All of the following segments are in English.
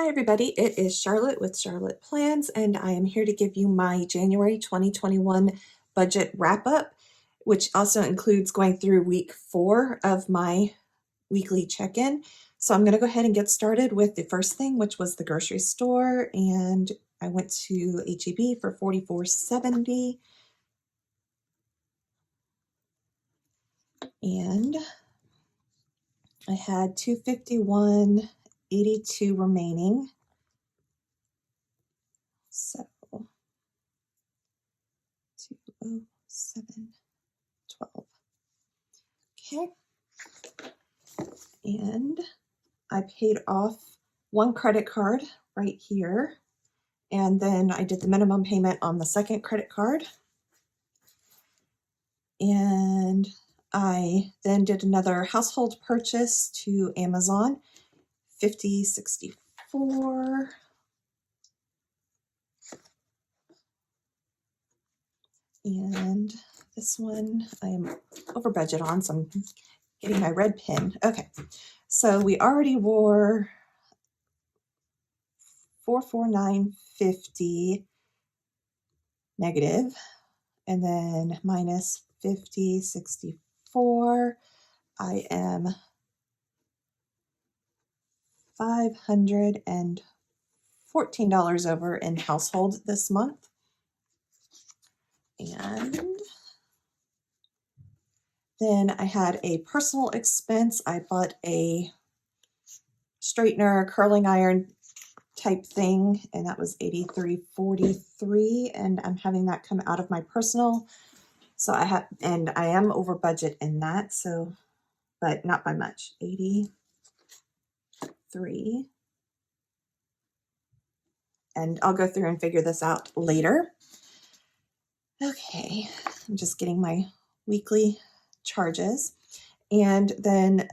Hi everybody, it is Charlotte with Charlotte Plans, and I am here to give you my January 2021 budget wrap-up, which also includes going through week 4 of my weekly check-in. So I'm going to go ahead and get started with the first thing, which was the grocery store, and I went to H-E-B for $44.70, and I had $251.82 remaining. So 207.12. Okay, and I paid off one credit card right here, and then I did the minimum payment on the second credit card, and I then did another household purchase to Amazon, $50.64. And this one I am over budget on, so I'm getting my red pen. Okay, so we already wore $449.50 negative, and then minus $50.64. I am $514 over in household this month. And then I had a personal expense. I bought a straightener, curling iron type thing, and that was $83.43, and I'm having that come out of my personal. So I am over budget in that, so, but not by much. 83, and I'll go through and figure this out later. Okay, I'm just getting my weekly charges. And then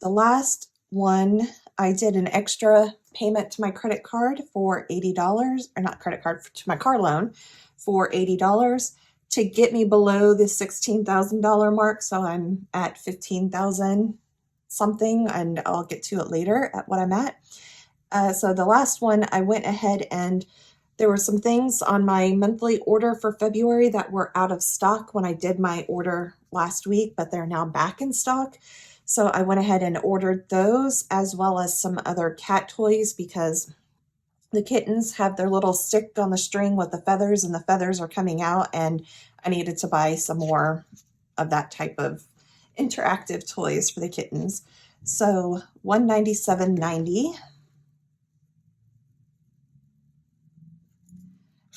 the last one, I did an extra payment to my credit card for $80, or not credit card, to my car loan for $80 to get me below the $16,000 mark. So I'm at 15,000 something, and I'll get to it later at what I'm at. So the last one, I went ahead and there were some things on my monthly order for February that were out of stock when I did my order last week, but they're now back in stock. So I went ahead and ordered those, as well as some other cat toys, because the kittens have their little stick on the string with the feathers, and the feathers are coming out, and I needed to buy some more of that type of interactive toys for the kittens. So $197.90.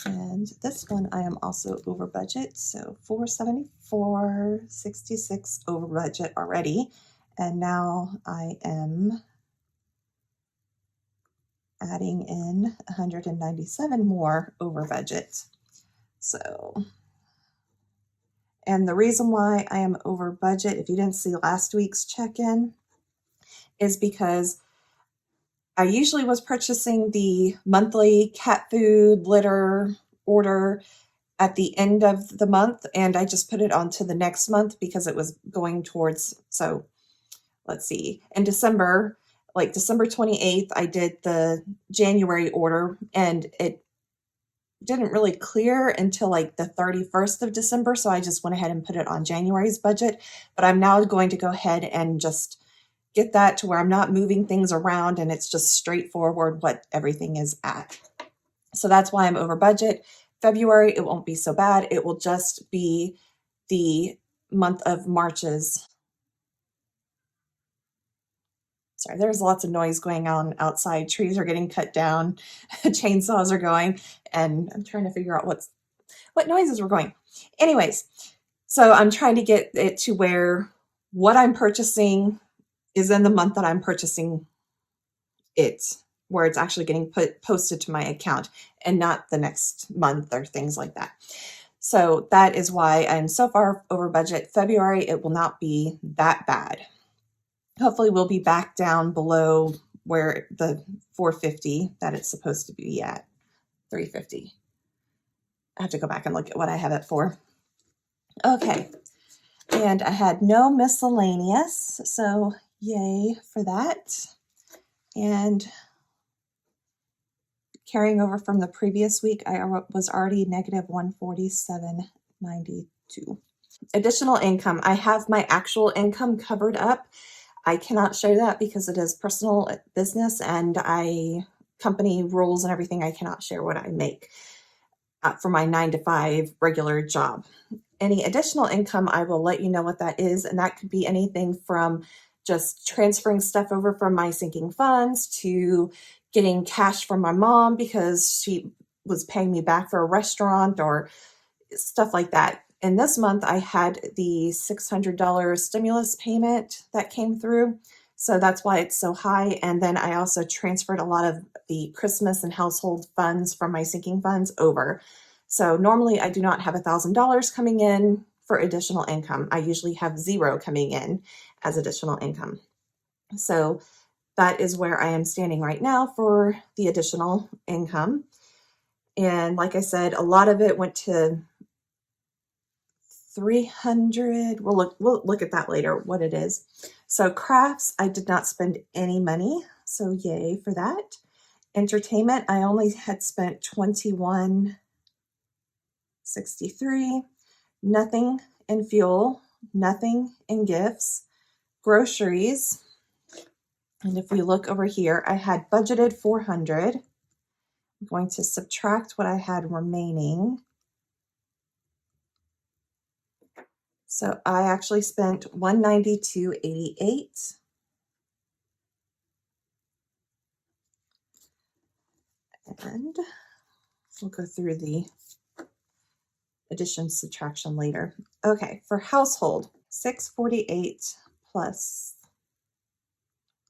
And this one I am also over budget, so $474.66 over budget already, and now I am adding in $197 more over budget. So, and the reason why I am over budget, if you didn't see last week's check-in, is because I usually was purchasing the monthly cat food litter order at the end of the month, and I just put it onto the next month because it was going towards, so let's see, in December, like December 28th, I did the January order, and it didn't really clear until like the 31st of December, so I just went ahead and put it on January's budget. But I'm now going to go ahead and just get that to where I'm not moving things around, and it's just straightforward what everything is at. So that's why I'm over budget. February, it won't be so bad. It will just be the month of March's. Sorry, there's lots of noise going on outside. Trees are getting cut down, chainsaws are going, and I'm trying to figure out what noises were going. Anyways, so I'm trying to get it to where what I'm purchasing is in the month that I'm purchasing it, where it's actually getting posted to my account, and not the next month or things like that. So that is why I'm so far over budget. February, it will not be that bad. Hopefully we'll be back down below where the 450 that it's supposed to be at, 350. I have to go back and look at what I have it for. Okay, and I had no miscellaneous, so yay for that. And Carrying over from the previous week, I was already negative $147.92. Additional income. I have my actual income covered up. I cannot show that because it is personal business and company rules and everything. I cannot share what I make for my 9-to-5 regular job. Any additional income, I will let you know what that is. And that could be anything from just transferring stuff over from my sinking funds to getting cash from my mom because she was paying me back for a restaurant or stuff like that. And this month I had the $600 stimulus payment that came through. So that's why it's so high. And then I also transferred a lot of the Christmas and household funds from my sinking funds over. So normally I do not have $1,000 coming in for additional income. I usually have zero coming in as additional income. So that is where I am standing right now for the additional income. And like I said, a lot of it went to 300. We'll look at that later, what it is. So crafts, I did not spend any money. So yay for that. Entertainment, I only had spent $21.63. Nothing in fuel, nothing in gifts. Groceries, and if we look over here, I had budgeted $400. I'm going to subtract what I had remaining. So I actually spent $192.88. And we'll go through the addition subtraction later. Okay, for household, $648 plus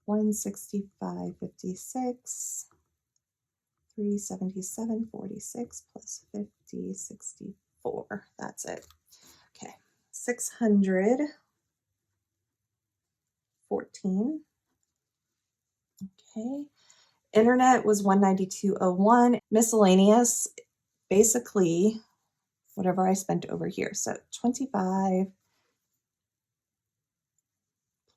$165.56, $377.46 plus $50.64. That's it. Okay, $614. Okay, internet was $192.01. Miscellaneous, basically whatever I spent over here. So 25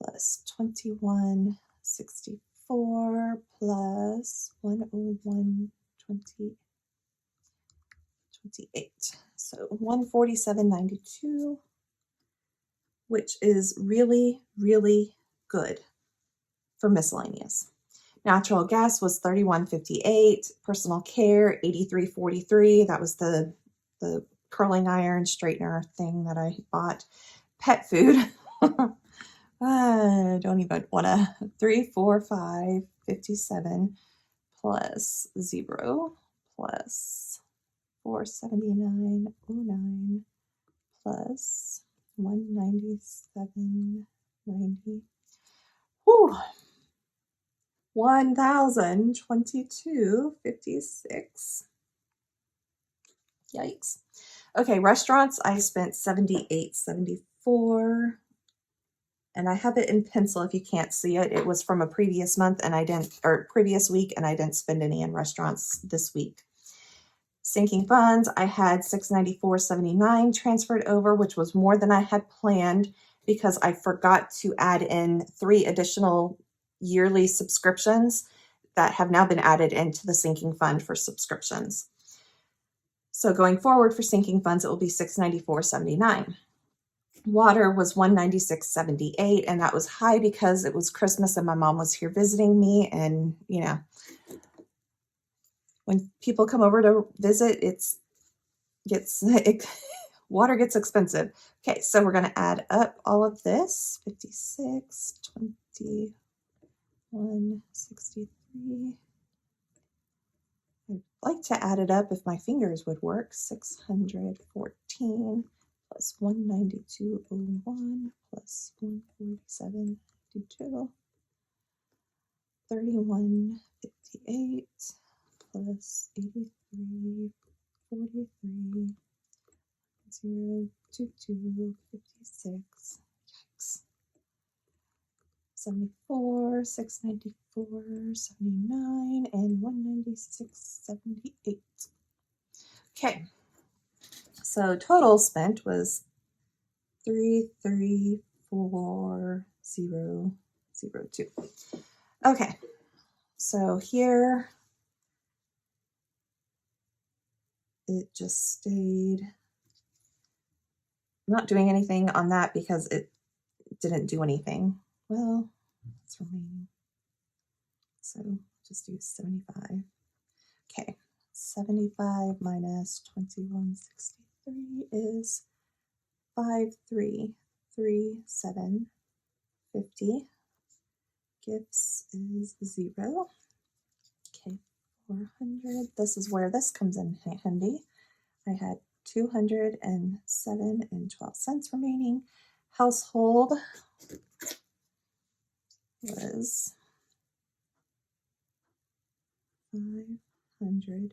plus 21.64 plus 101.28. So 147.92, which is really, really good for miscellaneous. Natural gas was $31.58. Personal care, $83.43. That was the curling iron straightener thing that I bought. Pet food. I don't even want to. 345.57 plus 0 plus 479.09 plus 197.90. Whew. 1,022.56. Yikes. Okay, restaurants, I spent $78.74. And I have it in pencil if you can't see it. It was from a previous month and previous week, and I didn't spend any in restaurants this week. Sinking funds, I had $694.79 transferred over, which was more than I had planned because I forgot to add in 3 additional yearly subscriptions that have now been added into the sinking fund for subscriptions. So going forward for sinking funds, it will be $694.79. Water was $196.78, and that was high because it was Christmas and my mom was here visiting me. And you know, when people come over to visit, water gets expensive. Okay, so we're going to add up all of this: 56, 21, 63. I'd like to add it up if my fingers would work. 614 plus 192.01 plus 147.52, 31.58 plus 83.43, 022.56. Yikes. 74, 694, 79, and 196.78. Okay. So total spent was 334.002. Okay, so here it just stayed. I'm not doing anything on that because it didn't do anything. Well, it's remaining. So just do 75. Okay, 75 minus 2163 is 533750. Gifts is 0. Okay, 400. This is where this comes in handy. I had 207 and 12 cents remaining. Household was 514.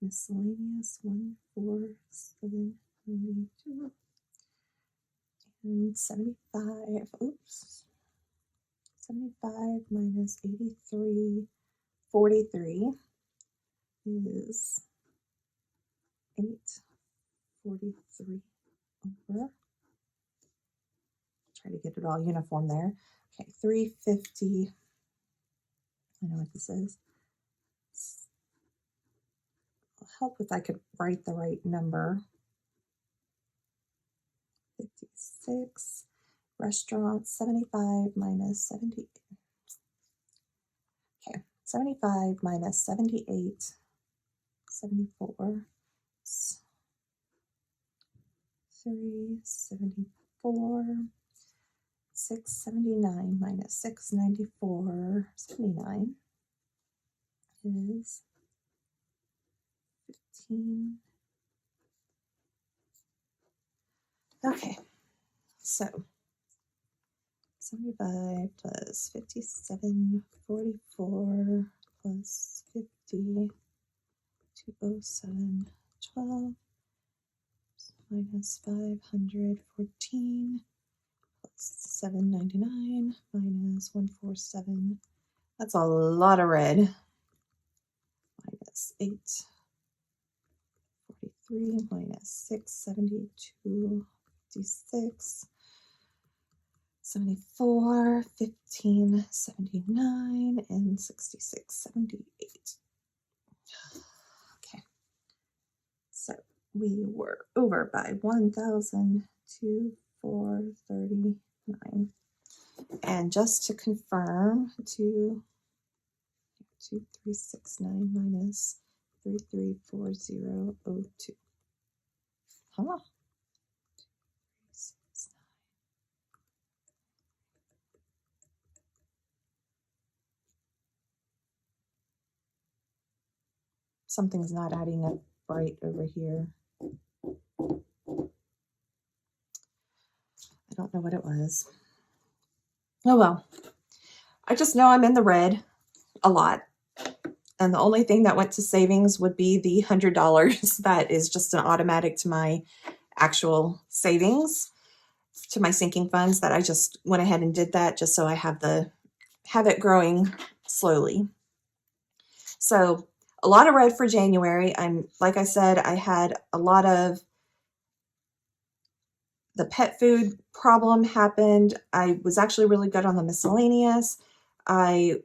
Miscellaneous 14792 and 75. Oops. 75 minus 8343 is 843 over. Try to get it all uniform there. Okay, 350. I know what this is. It'll help if I could write the right number. 56. Restaurant 75 minus 70. Okay, 75 minus 78. 74. 374. 679 minus 694. 79 is 15. Okay, so 75 plus 5744 plus 50, 207, 12 minus 514 plus 799 minus 147. That's a lot of red. Minus 843 minus 672. 56, 74, 15, 79, and 66, 78. Okay, so we were over by 1,002,439. And just to confirm, 2369 minus 334002. Huh? Something's not adding up right over here. I don't know what it was. Oh well. I just know I'm in the red a lot. And the only thing that went to savings would be the $100 that is just an automatic to my actual savings, to my sinking funds, that I just went ahead and did that just so I have it growing slowly. So a lot of red for January. Like I said, I had a lot of the pet food problem happened. I was actually really good on the miscellaneous. I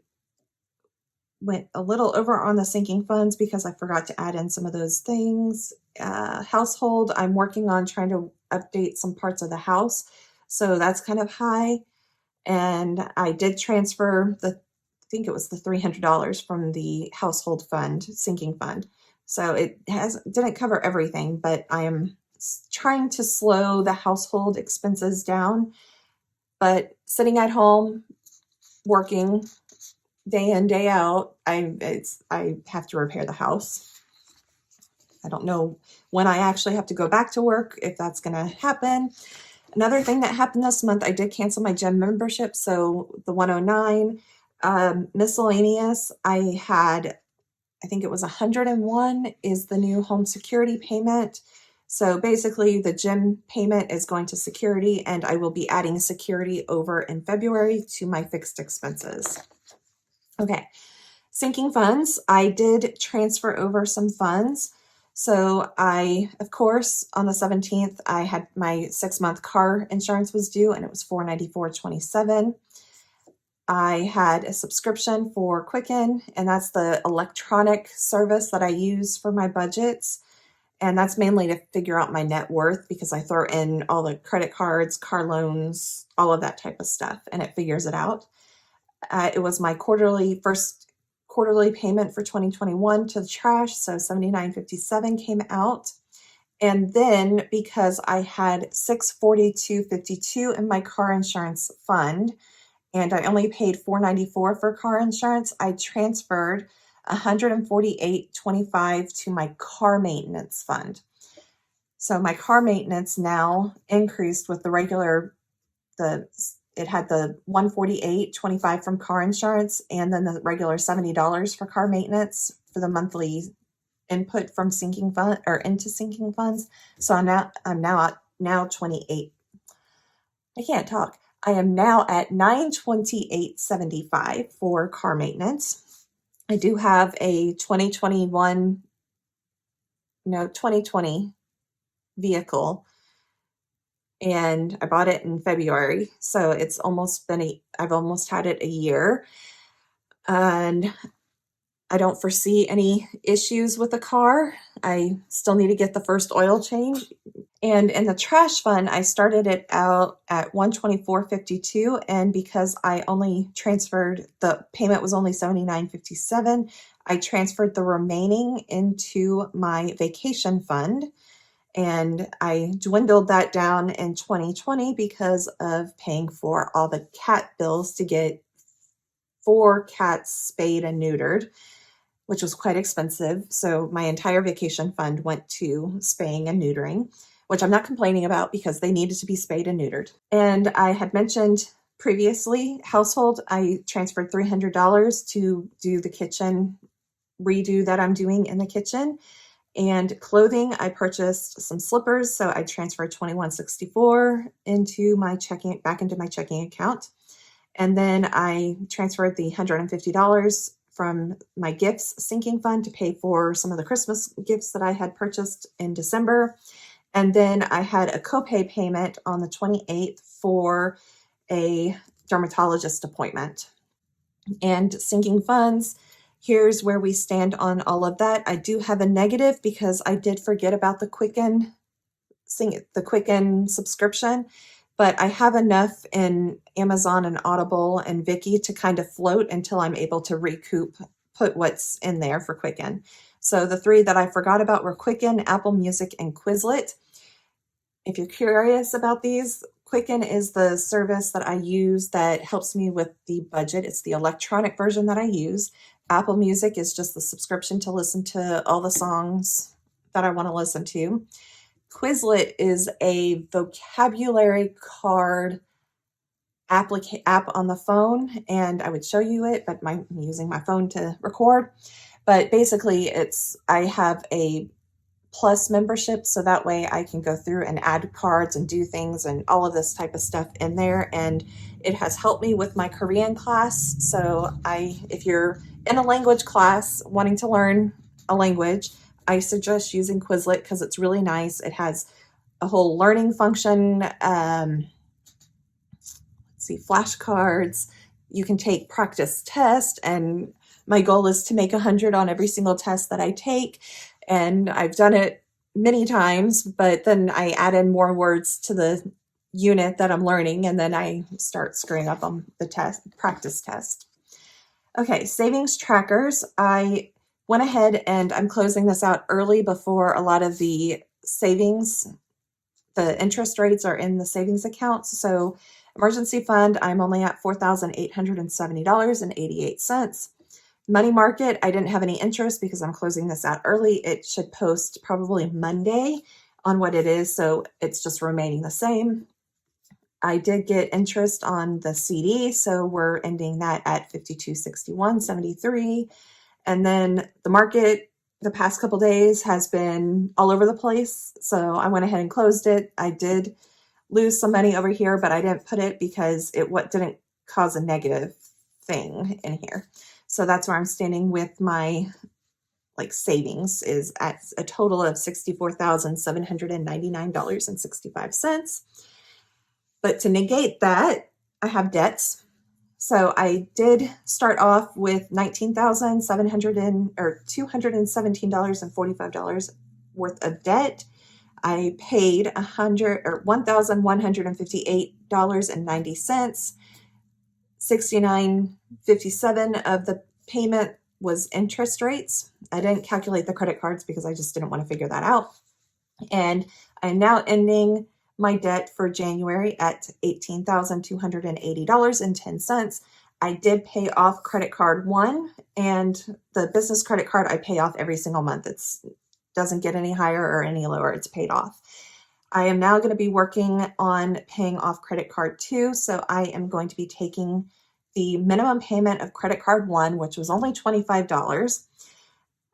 went a little over on the sinking funds because I forgot to add in some of those things. Household, I'm working on trying to update some parts of the house. So that's kind of high. And I did transfer I think it was the $300 from the household fund, sinking fund. So it didn't cover everything, but I am trying to slow the household expenses down. But sitting at home, working day in, day out, I have to repair the house. I don't know when I actually have to go back to work, if that's going to happen. Another thing that happened this month, I did cancel my gym membership. So the 109 miscellaneous, I think it was 101 is the new home security payment. So basically the gym payment is going to security, and I will be adding security over in February to my fixed expenses. Okay, sinking funds, I did transfer over some funds. So of course, on the 17th, I had my 6-month car insurance was due, and it was $494.27. I had a subscription for Quicken, and that's the electronic service that I use for my budgets. And that's mainly to figure out my net worth because I throw in all the credit cards, car loans, all of that type of stuff, and it figures it out. It was my first quarterly payment for 2021 to the trash, so $79.57 came out. And then because I had $642.52 in my car insurance fund, and I only paid $494 for car insurance, I transferred $148.25 to my car maintenance fund. So my car maintenance now increased with it had the $148.25 from car insurance and then the regular $70 for car maintenance for the monthly input from sinking fund or into sinking funds. So I'm now 28. I can't talk. I am now at $928.75 for car maintenance. I do have a 2020 vehicle, and I bought it in February. So it's I've almost had it a year, and I don't foresee any issues with the car. I still need to get the first oil change. And in the trash fund, I started it out at $124.52, and because I only transferred, the payment was only $79.57, I transferred the remaining into my vacation fund, and I dwindled that down in 2020 because of paying for all the cat bills to get 4 cats spayed and neutered, which was quite expensive. So my entire vacation fund went to spaying and neutering, which I'm not complaining about because they needed to be spayed and neutered. And I had mentioned previously, household, I transferred $300 to do the kitchen redo that I'm doing in the kitchen. And clothing, I purchased some slippers, so I transferred $21.64 back into my checking account. And then I transferred the $150 from my gifts sinking fund to pay for some of the Christmas gifts that I had purchased in December. And then I had a copay payment on the 28th for a dermatologist appointment. And sinking funds, here's where we stand on all of that. I do have a negative because I did forget about the Quicken subscription, but I have enough in Amazon and Audible and Viki to kind of float until I'm able to put what's in there for Quicken. So the 3 that I forgot about were Quicken, Apple Music, and Quizlet. If you're curious about these, Quicken is the service that I use that helps me with the budget. It's the electronic version that I use. Apple Music is just the subscription to listen to all the songs that I want to listen to. Quizlet is a vocabulary card app on the phone, and I would show you it, but I'm using my phone to record. But basically, I have a Plus membership, so that way I can go through and add cards and do things and all of this type of stuff in there. And it has helped me with my Korean class. So if you're in a language class wanting to learn a language, I suggest using Quizlet because it's really nice. It has a whole learning function. Flashcards. You can take practice tests, and my goal is to make 100 on every single test that I take. And I've done it many times, but then I add in more words to the unit that I'm learning, and then I start screwing up on the practice test. Okay, savings trackers. I went ahead and I'm closing this out early before a lot of the interest rates are in the savings accounts. So emergency fund, I'm only at $4,870.88. Money market, I didn't have any interest because I'm closing this out early. It should post probably Monday on what it is, so it's just remaining the same. I did get interest on the CD, so we're ending that at $52.61.73. And then the market the past couple days has been all over the place, so I went ahead and closed it. I did lose some money over here, but I didn't put it because it didn't cause a negative thing in here. So that's where I'm standing with my savings is at a total of $64,799.65. But to negate that, I have debts. So I did start off with $217.45 worth of debt. I paid $1,158.90. $69.57 of the payment was interest rates. I didn't calculate the credit cards because I just didn't want to figure that out. And I'm now ending my debt for January at $18,280.10. I did pay off credit card 1, and the business credit card I pay off every single month. It doesn't get any higher or any lower. It's paid off. I am now going to be working on paying off credit card 2. So I am going to be taking the minimum payment of credit card 1, which was only $25.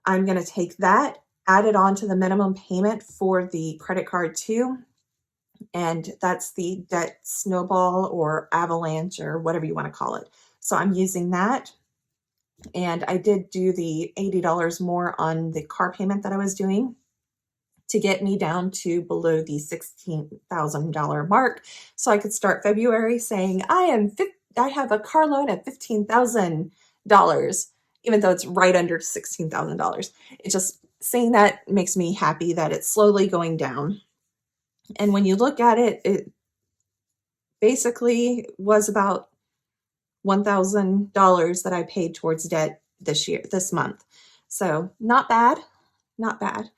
I'm going to take that, add it on to the minimum payment for the credit card 2. And that's the debt snowball or avalanche or whatever you want to call it. So I'm using that. And I did do the $80 more on the car payment that I was doing to get me down to below the $16,000 mark. So I could start February saying, I have a car loan at $15,000, even though it's right under $16,000. It just saying that makes me happy that it's slowly going down. And when you look at it, it basically was about $1,000 that I paid towards debt this month. So not bad, not bad.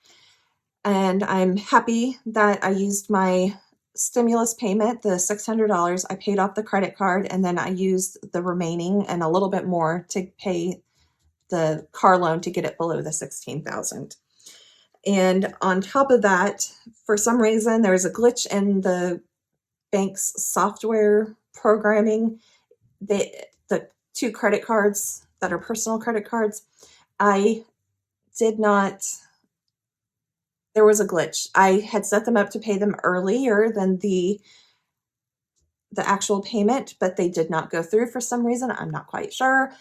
And I'm happy that I used my stimulus payment, the $600. I paid off the credit card, and then I used the remaining and a little bit more to pay the car loan to get it below the $16,000. And on top of that, for some reason, there was a glitch in the bank's software programming. The 2 credit cards that are personal credit cards, there was a glitch. I had set them up to pay them earlier than the actual payment, but they did not go through for some reason. I'm not quite sure.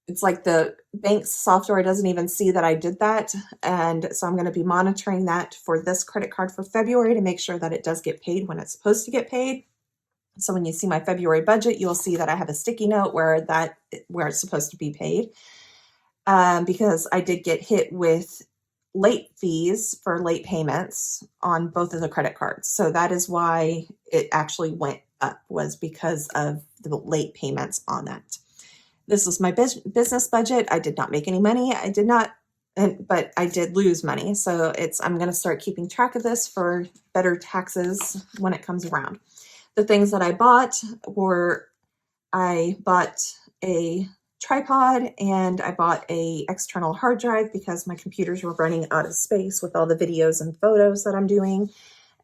It's like the bank's software doesn't even see that I did that. And so I'm going to be monitoring that for this credit card for February to make sure that it does get paid when it's supposed to get paid. So when you see my February budget, you'll see that I have a sticky note where it's supposed to be paid, because I did get hit with late fees for late payments on both of the credit cards. So that is why it actually went up, was because of the late payments on that. This was my business budget. I did not make any money. But I did lose money. So I'm going to start keeping track of this for better taxes when it comes around. The things that I bought I bought a tripod, and I bought a external hard drive because my computers were running out of space with all the videos and photos that I'm doing.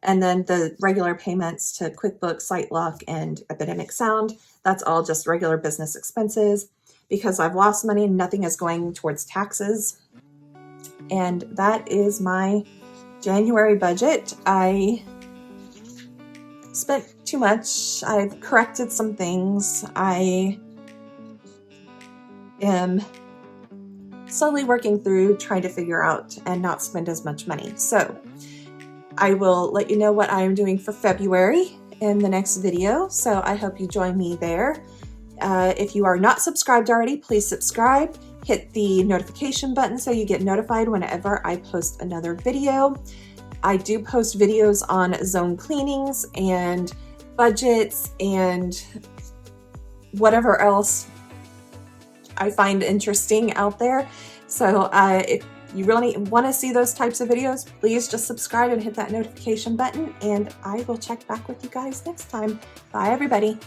And then the regular payments to QuickBooks, SiteLock, and Epidemic Sound, that's all just regular business expenses. Because I've lost money, nothing is going towards taxes. And that is my January budget. I spent too much. I've corrected some things. I am slowly working through trying to figure out and not spend as much money. So I will let you know what I am doing for February in the next video. So I hope you join me there. If you are not subscribed already, please subscribe. Hit the notification button so you get notified whenever I post another video. I do post videos on zone cleanings and budgets and whatever else I find interesting out there. So if you really want to see those types of videos, please just subscribe and hit that notification button, and I will check back with you guys next time. Bye, everybody.